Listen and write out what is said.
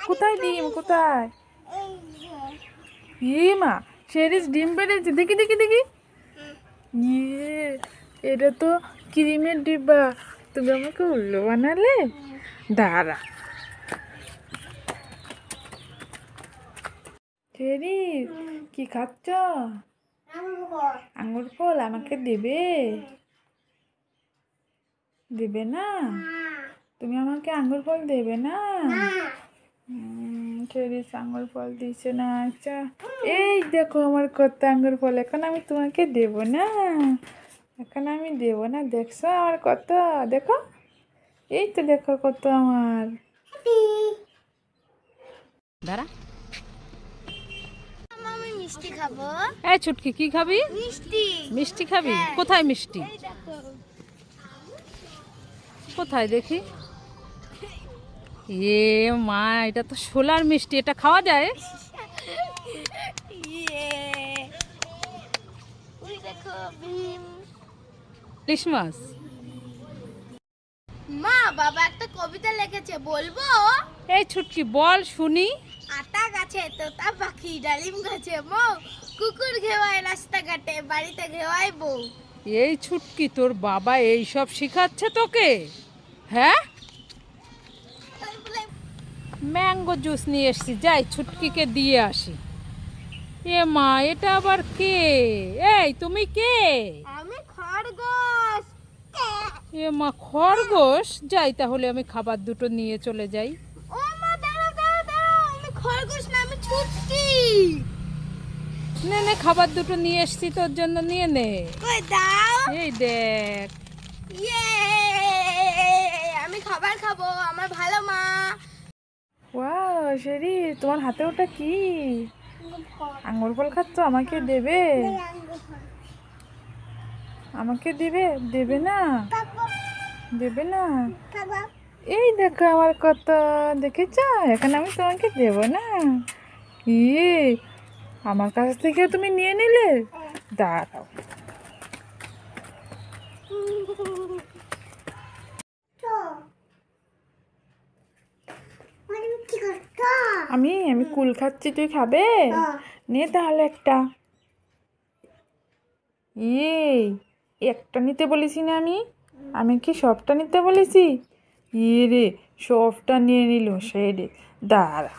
কোথায় ডিম কোথায়? মা শেরিস ডিম বেড়েছে, দেখি দেখি দেখি। ইয়ে, এটা তো ক্রিমের ডিব্বা, তুমি আমাকে উল্লু বানালে। দাঁড়া শেরিস, কি খাচ্ছ? আঙ্গুর ফল আমাকে দেবে? দেবে না? তুমি আমাকে আঙ্গুর ফল দেবে না? শেরিস আঙ্গুর ফল দিছে না। আচ্ছা, এই দেখো আমার কত আঙ্গুর ফল, এখন আমি তোমাকে দেব না, এখন আমি দেব না। দেখছো আমার কত? দেখো, এই তো দেখো কত আমার। দাঁড়া, আমি মিষ্টি খাবো। এই ছুটকি কি খাবি? মিষ্টি। মিষ্টি খাবি? কোথায় মিষ্টি? এই দেখো। কোথায় দেখি? এ মা, এটা তো শোলার মিষ্টি, এটা খাওয়া যায়? ইয়ে, ওই দেখো ভীম। ইলিশ মাছ। মা, বাবা একটা কবিতা লিখেছে, বলবো? এই ছুটকি বল শুনি। আতা গাছে তোতা পাখি, ডালিম গাছে মৌ, কুকুর ঘেওয়ায় রাস্তাঘাটে, বাড়িতে ঘেওয়ায় বউ। এই ছুটকি, তোর বাবা এই সব শিখাচ্ছে তোকে? হ্যাঁ, ম্যাঙ্গো জুস নিয়ে এসছি, যাই ছুটকিকে দিয়ে আসি। এ মা, এটা আবার কে? এই তুমি কে? আমি খরগোশ। এ মা, খরগোশ? যাই তাহলে আমি খাবার দুটো নিয়ে চলে যাই। ও মা, দাঁড়াও দাঁড়াও দাঁড়াও, আমি খরগোশ না, আমি ছুটকি। নে নে, খাবার দুটো নিয়ে এসছি তোর জন্য, নিয়ে নে। কই দাও। এই দেখ। ইয়ে, আমি খাবার খাবো, আমার ভালো মা। ওয়াও শেরিস, তোমার হাতে ওটা কি? আঙ্গুর ফল খাচ্ছ? আমাকে দেবে? আমাকে দেবে? দেবে না? দেবে না? এই দেখো আমার কত, দেখেছ? এখন আমি তোমাকে দেব না। ইয়ে, আমার কাছ থেকে তুমি নিয়ে নিলে। দাঁড়াও, আমি আমি কুল খাচ্ছি, তুই খাবে? নে তাহলে একটা। এই, একটা নিতে বলেছি না আমি? আমি কি সবটা নিতে বলেছি? ইয়ে রে, সবটা নিয়ে নিল সে রে। দাঁড়া,